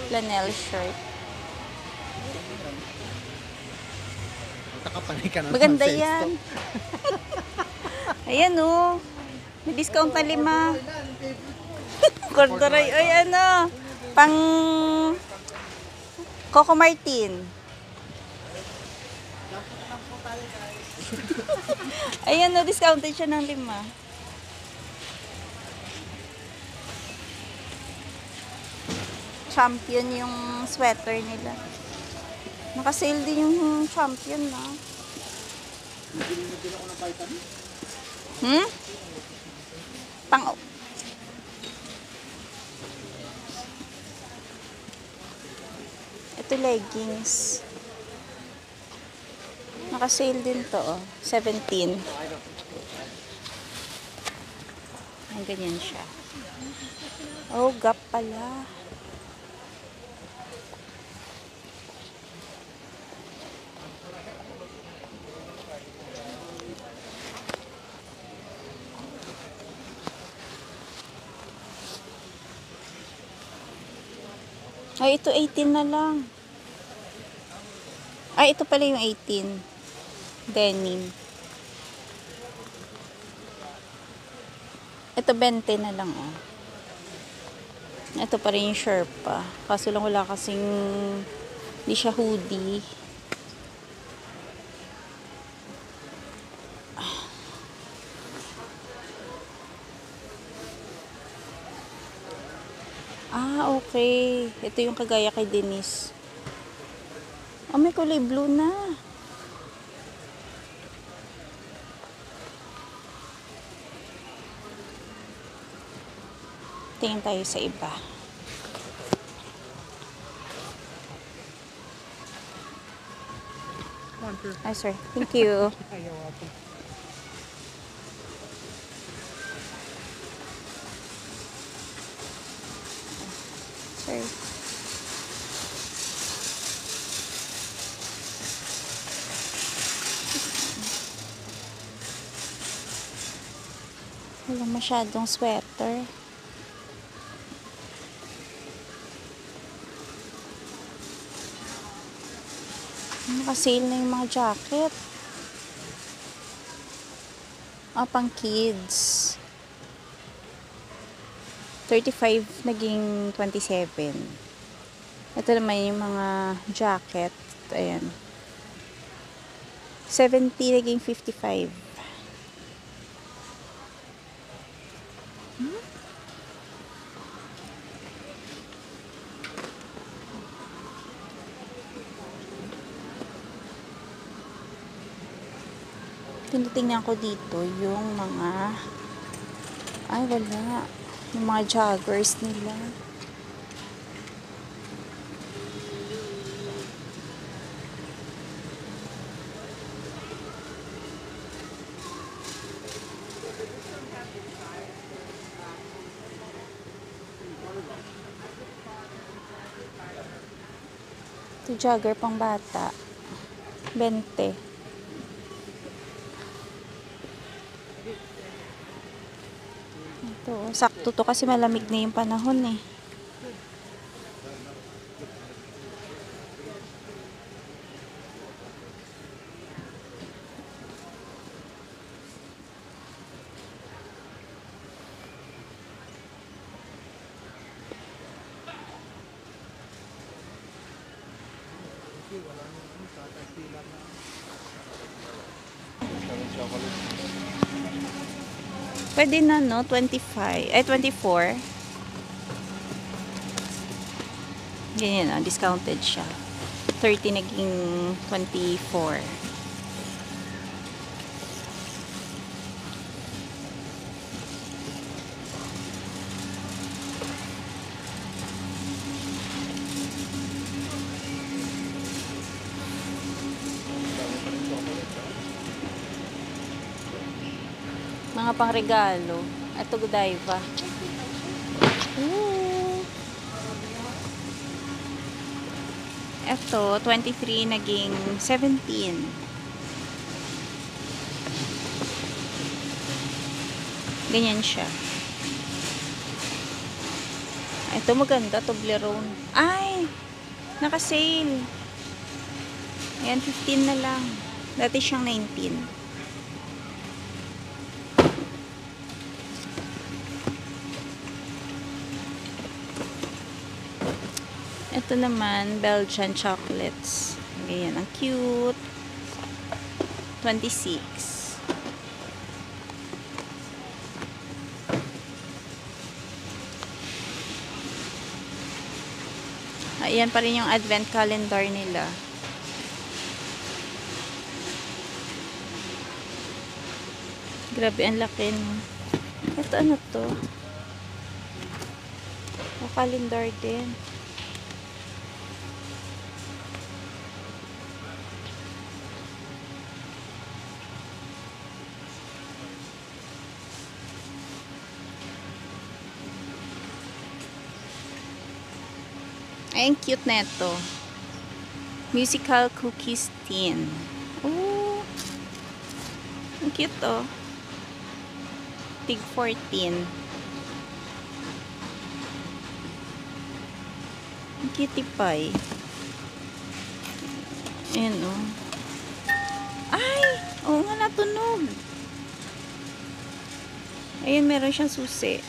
Flannel shirt. Nakapanay ka na Maganda naman sa yan. stock. Ayan oh. May discount na 5. Corduroy. Ay ano. Pang Coco Martin. Ayan oh. Discounted siya ng 5. Champion yung sweater nila. Naka-sale din yung Champion na. Nagdila ko ng vitamin. Pang Ito leggings. Naka-sale din to, oh. 17. Ang ganyan siya. Oh, Gap pala. Ay, ito 18 na lang. Ay, ito pala yung 18. Denim. Ito 20 na lang, oh. Ito pa rin yung Sherpa. Kaso lang wala kasing hindi siya hoodie. Ah, okay. Ito yung kagaya kay Denise. Oh, may kulay blue na. Tingin tayo sa iba. Ay, sir. Thank you. Sir. Wala masyadong sweater. Naka-sale na yung mga jacket. Ah, pang kids. 35 naging 27. Ito naman yung mga jacket. Ayan. 70 naging 55. Tinitingnan ko dito yung mga ay wala yung mga joggers nila. Ito jogger pang bata 20. Ito, sakto to kasi malamig na yung panahon eh. Pwede na no, 25, ay 24. Ganyan na, discounted siya. 30 naging 24. Mga pangregalo. Ito Godiva. Ooh. Ito, 23 naging 17. Ganyan siya. Ito maganda, Toblerone. Ay! Naka-sale. Ayan, 15 na lang. Dati siyang 19. Ito naman, Belgian chocolates. Ayan, ang cute. 26. Ayan pa rin yung advent calendar nila. Grabe, ang laki, no? Ito, ano to? O, calendar din. Ay, ang cute na ito. Musical cookies tin. Oh, ang cute to. Tig 14. Ang cutie pie. Ayan, oh. Ay! Oo nga, natunog. Ayan, meron siyang susi.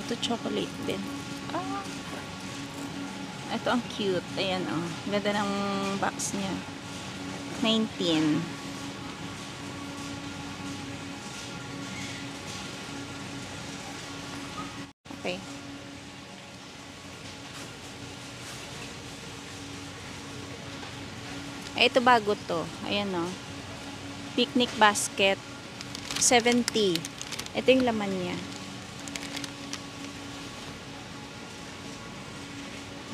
Ito chocolate din. Ah. Ito ang cute. Ayan, oh. Ganda ng box niya. 19. Okay. Ay, ito bago to. Ayan, oh. Picnic basket. 70. Ito yung laman niya.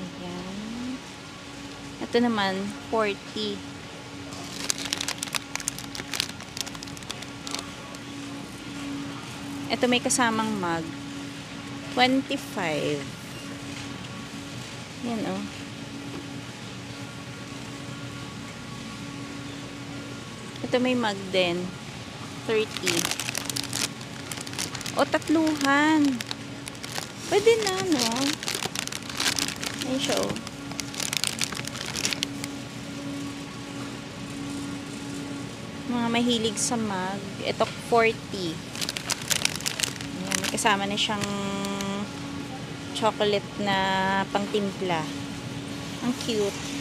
Ayan. Ito naman, 40. Ito may kasamang mug. 25. Yan, oh. Ito may mug din. 30. O, tatluhan. Pwede na, no? Ayan siya, oh. Mga mahilig sa mug. Ito, 40. Ayan, may kasama na siyang chocolate na pangtimpla. Ang cute.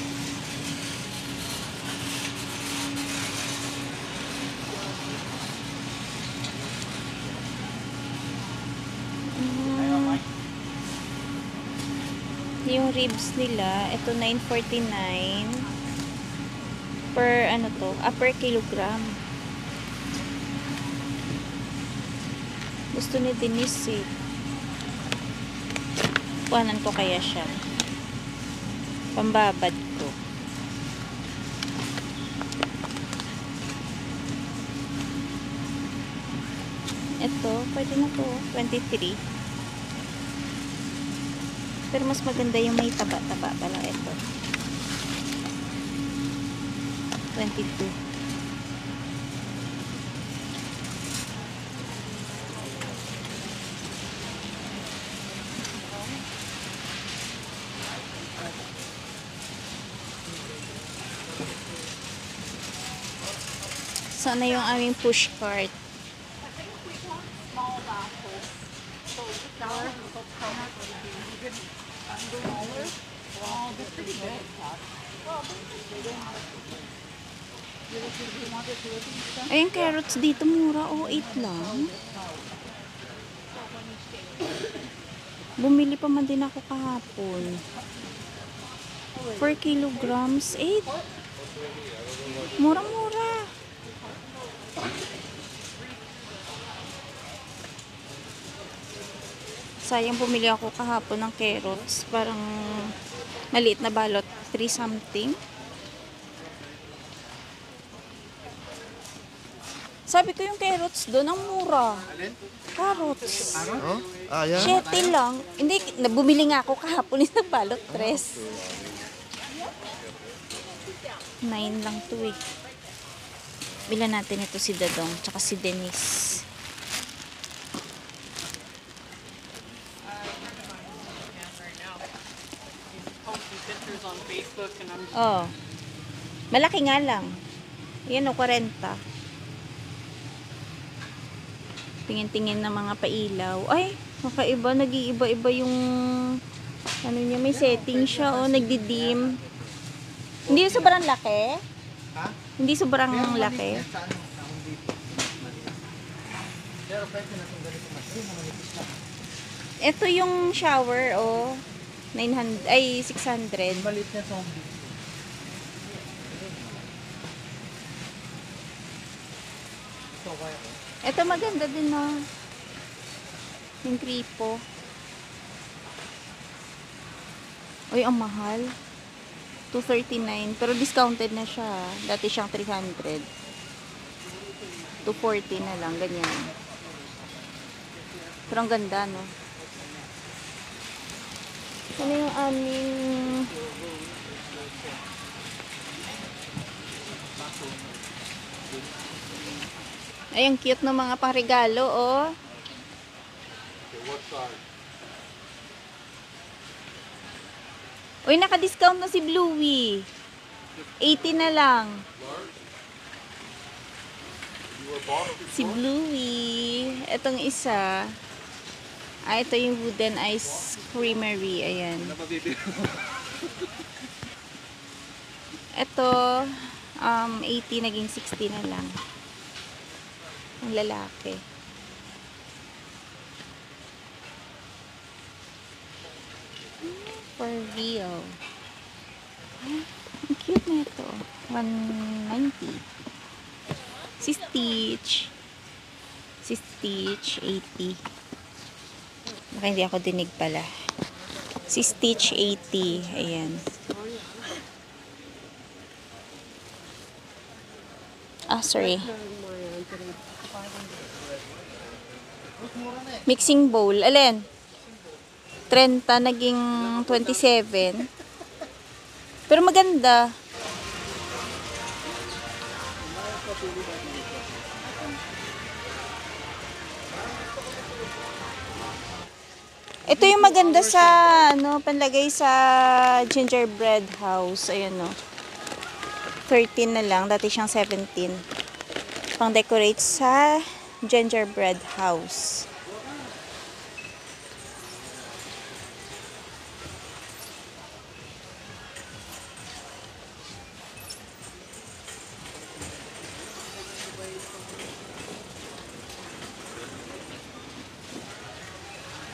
Yung ribs nila, ito 9.49 per ano to, per kilogram. Gusto ni Denise eh. Kuhanan ko kaya siya. Pambabad ko. Ito, pwede na to. 23. Pero mas maganda yung may taba-taba pala ito. 22. Sana yung aming push cart. Ayun, carrots dito mura. Oh, 8 lang. Bumili pa man din ako kahapon. 4 kilograms, 8. Murang-mura. Sayang, bumili ako kahapon ng carrots. Parang maliit na balot. 3 something. Sabi ko yung carrots doon, ang mura. Alin? Carrots. Oh? Ah, yan. 7 lang. Hindi, bumili nga ako kahapon isang balot, 3. 9 lang to eh. Bilan natin ito si Dadong, tsaka si Denise. Oh. Malaki nga lang. Yan o, 40. Tingin-tingin na mga pailaw. Ay, makaiba. Nag-iiba-iba yung ano niya. May setting siya o. Nagdidim. Hindi sobrang laki? Ha? Hindi sobrang laki? Sa ano? Sa Home Depot. Pero pwede na itong ganito mas. Ay, manipis na. Ito yung shower o. 900, ay 600. Malit na sa Home Depot. Ito, kaya ko. Ito maganda din no. Yung kripo. Uy, ang mahal. 239. Pero discounted na siya. Dati siyang 300. 240 na lang. Ganyan. Pero ang ganda, no? Ano yung aming... Ay, ang cute ng mga pangregalo, oh. Uy, naka-discount na si Bluey. 80 na lang. Si Bluey. Itong isa. Ah, ito yung wooden ice creamery. Ayan. Ito, 80 naging 60 na lang. Ang lalaki. For real. Ang cute na ito. 190. Si Stitch. Si Stitch, 80. Baka hindi ako dinig pala. Si Stitch, 80. Ayan. Ah, sorry. Mixing bowl. Alin? 30 naging 27. Pero maganda. Ito yung maganda sa ano, panlagay sa gingerbread house. Ayan no. 13 na lang. Dati siyang 17. Pang decorate sa gingerbread house.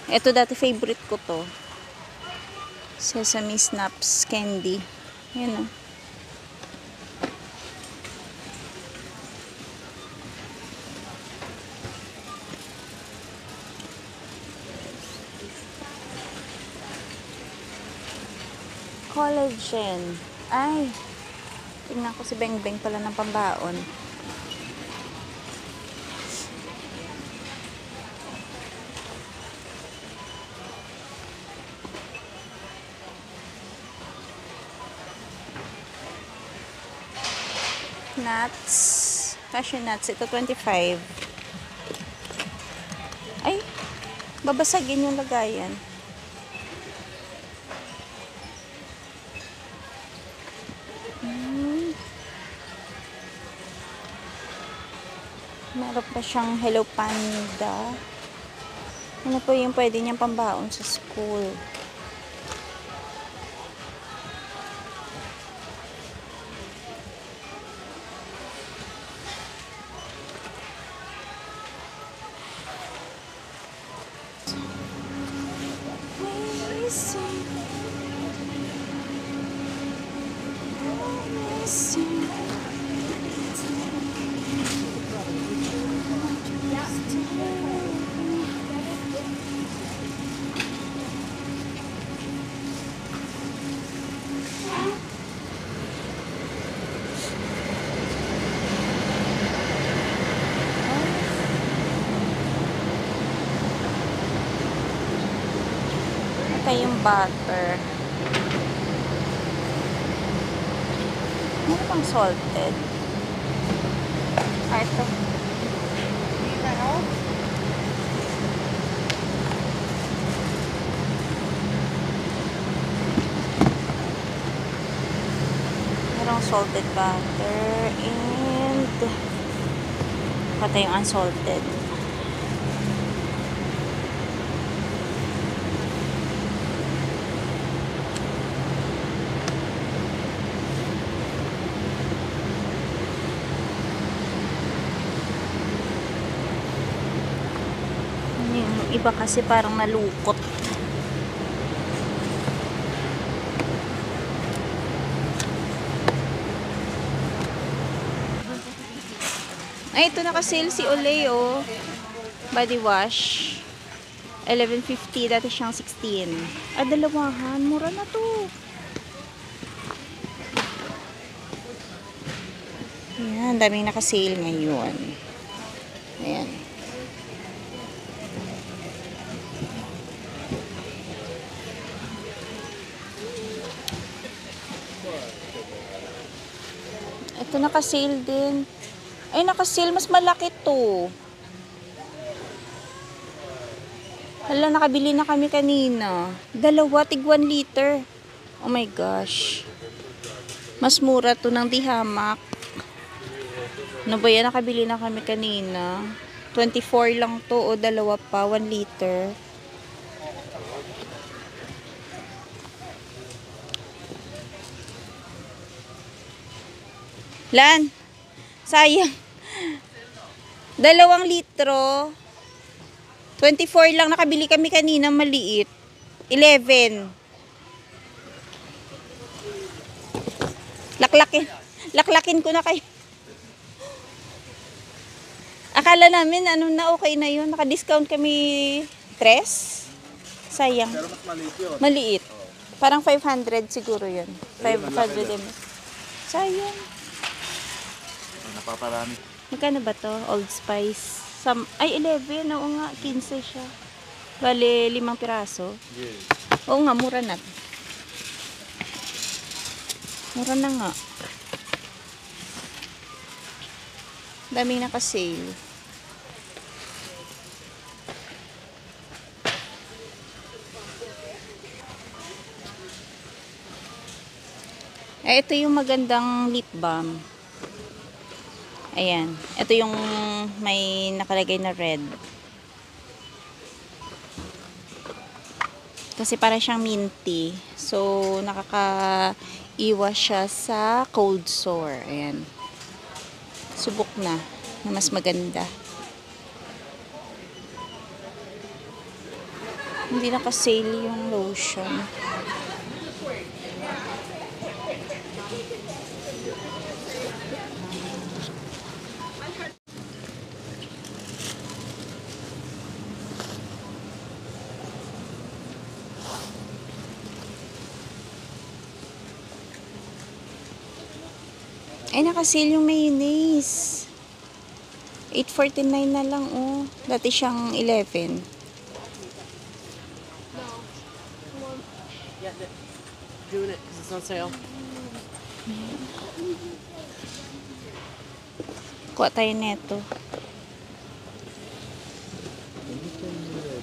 Ito dati favorite ko to. Sesame Snaps candy. Yan o. Collagen. Ay. Tingnan ko si Beng Beng pala ng pambaon. Nuts. Cashew nuts. Ito 25. Ay. Babasagin yung lagayan. Meron pa siyang Hello Panda. Ano po yung pwede niyang pambaon sa school? tayong butter. Ano bang salted? Ah, ito. Merong salted butter and pati yung unsalted. Yung iba kasi parang nalukot. Ay, ito naka-sale si Olay, oh. Body wash. 11.50. Dati siyang 16. Ah, dalawahan. Mura na to. Ayan, daming naka-sale ngayon. Ayan. Ito naka-sale din. Ay, naka-sale. Mas malaki to. Hala, nakabili na kami kanina. Dalawa, tig 1 liter. Oh my gosh. Mas mura to ng dihamak. Ano ba yan? Nakabili na kami kanina. 24 lang to. O dalawa pa. 1 liter. Lan. Sayang. 2 litro. 24 lang. Nakabili kami kanina maliit. 11. Laklakin ko na kayo. Akala namin ano na okay na yun. Naka-discount kami 3. Sayang. Pero mas maliit yun. Maliit. Parang 500 siguro yun. 500 ml. Sayang. Napaparami. Magkano ba to? Old Spice. Ay, 11. Oo nga, 15 siya. Bale, 5 piraso. Yes. Oo nga, mura na. Mura na nga. Daming naka-sale. Eh, ito yung magandang lip balm. Ayan. Ito yung may nakalagay na red. Kasi para siyang minty. So, nakakaiwas siya sa cold sore. Ayan. Subok na mas maganda. Hindi naka-sale yung lotion. Ay, naka-sale yung mayonnaise. 8.49 na lang, oh. Dati siyang 11. Yeah, doing it because it's on sale. Kuha tayo neto. You can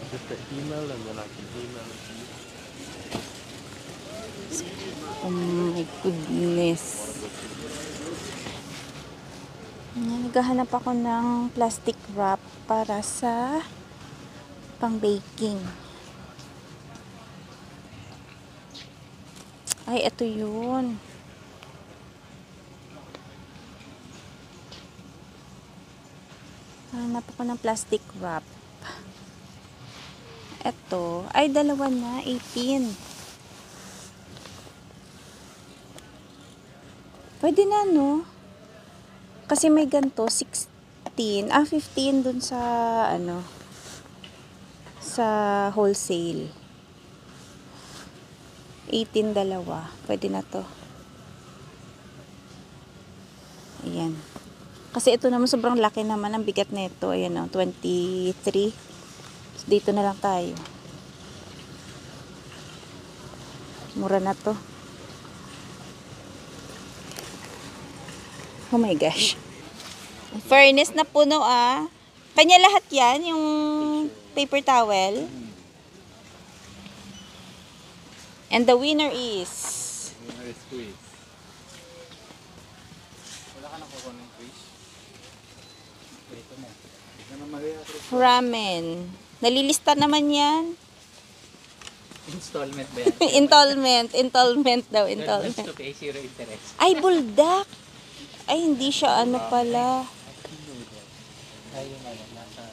just the email and then I can email it to you. Oh my goodness. Naghahanap ako ng plastic wrap para sa pang-baking. Ay, ito yun. Hanap ako ng plastic wrap. Ito. Ay, dalawa na. 18. Pwede na, no? Kasi may ganito, 16. 15 dun sa, ano, sa wholesale. 18 dalawa. Pwede na to. Ayan. Kasi ito naman sobrang laki naman ang bigat nito. Ayan o, 23. So, dito na lang tayo. Mura na to. Oh my gosh. Fairness na puno ah. Kanya lahat yan, yung paper towel. And the winner is... Winner is quiz. Wala ka nakuha ng quiz? Ito na. Ito na Maria. Ramen. Nalilista naman yan. Installment ba yan? Installment daw, Don't installment. to pay, zero interest. Ay, buldak. Ay, hindi siya ano pala. Ay, yung ano, nasa...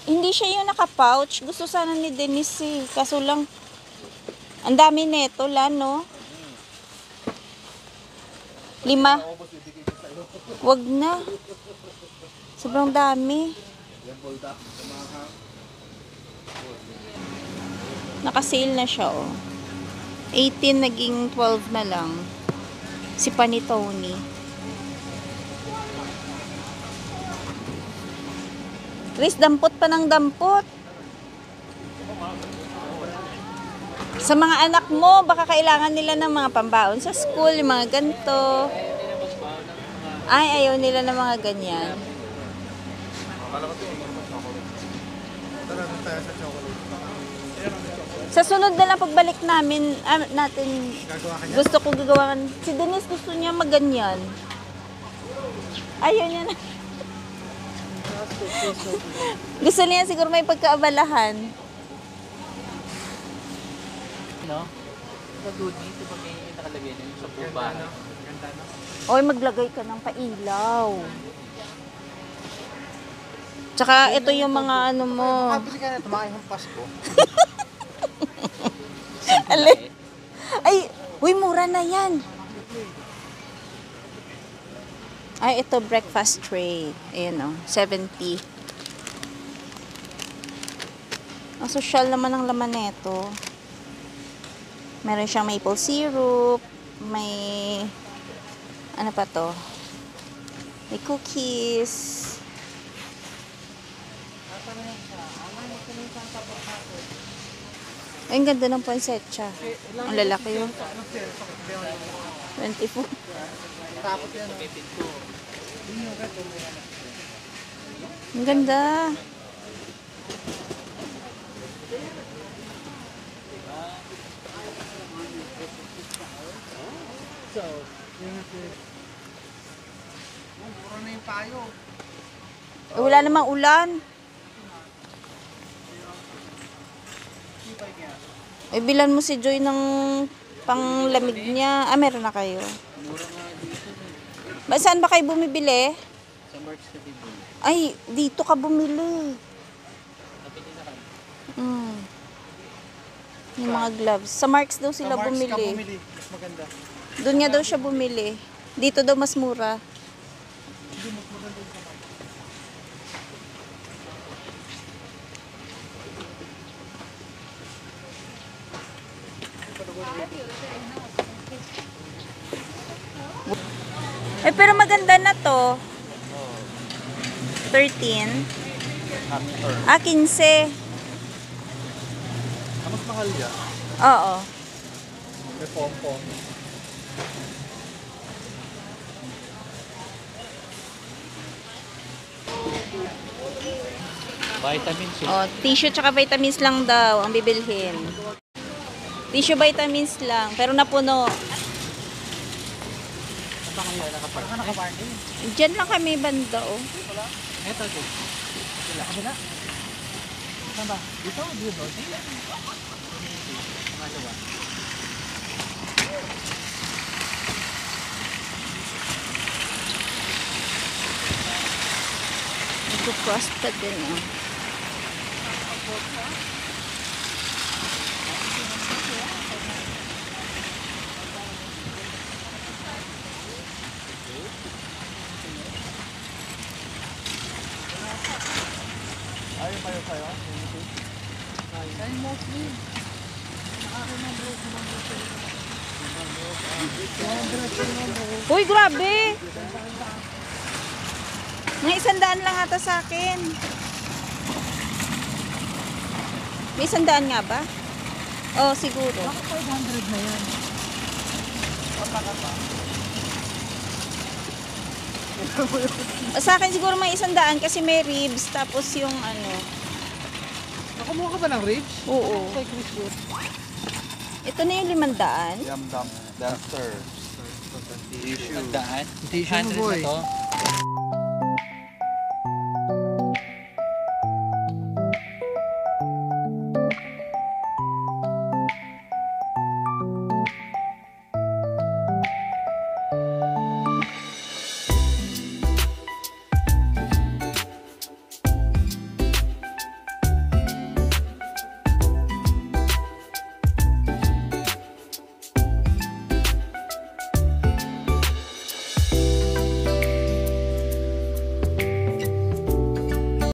Hindi siya yung naka-pouch. Gusto sana ni Denise eh. Kaso lang, ang dami neto la, no? 5. Wag na. Sobrang dami. Naka-sale na siya, oh. 18 naging 12 na lang. Si Panitone. Chris, dampot pa ng dampot. Sa mga anak mo, baka kailangan nila ng mga pambaon sa school, yung mga ganito. Ay, ayaw nila ng mga ganyan. Sa sunod na lang pagbalik natin, gusto ko gagawan. Si Denise gusto niya maganyan. Ayaw niya na. Gusto niya siguro may pagkaabalahan. No? Sa good dito pag may nakalagay na yung sa buong Oy, maglagay ka ng pailaw. Tsaka ito yung mga ano mo. Pili ka na tumakay ng Pasko. Ali. Ay, uy, mura na yan. Ay, ito breakfast tray. Ayan o, 70. Ang social naman ang laman nito. Meron siyang maple syrup. May, ano pa to? May cookies. Ay, ang ganda ng poinsettia. Ang lalaki yun. 24. Ang ganda. Eh, wala namang ulan. Eh, bilan mo si Joy ng panglamig niya. Ah, meron na kayo. Saan ba kayo bumibili? Sa Marks ka din. Ay, dito ka bumili. Napili na kayo. Yung mga gloves. Sa Marks daw sila bumili. Mas maganda. Doon nga daw siya bumili. Dito daw mas mura. Eh, pero maganda na to. 13. After. Ah, 15. Mas mahal yan. Oo. May pom-pom. Vitamins yun. Oh, tissue tsaka vitamins lang daw ang bibilhin. Tissue vitamins lang, pero napuno. Saan kayo nakapark? Diyan lang kami banda, oh. Eto, ito. Wala ka na. Saan ba? Dito? Dito? Pangalawa. Nagpo-cross pa din, oh. Ayaw kayo sa'yo? Uy, grabe! May 100 lang ata sa akin. May 100 nga ba? Oh, siguro. Bakit 500 na yan? O, sa akin siguro may 100 kasi may ribs tapos yung ano. Nakumuha ka ba ng ribs? Oo. Kay Chris yun. Ito na yung 500. Yum dump dumpster. Tissue. Tissue mo boy.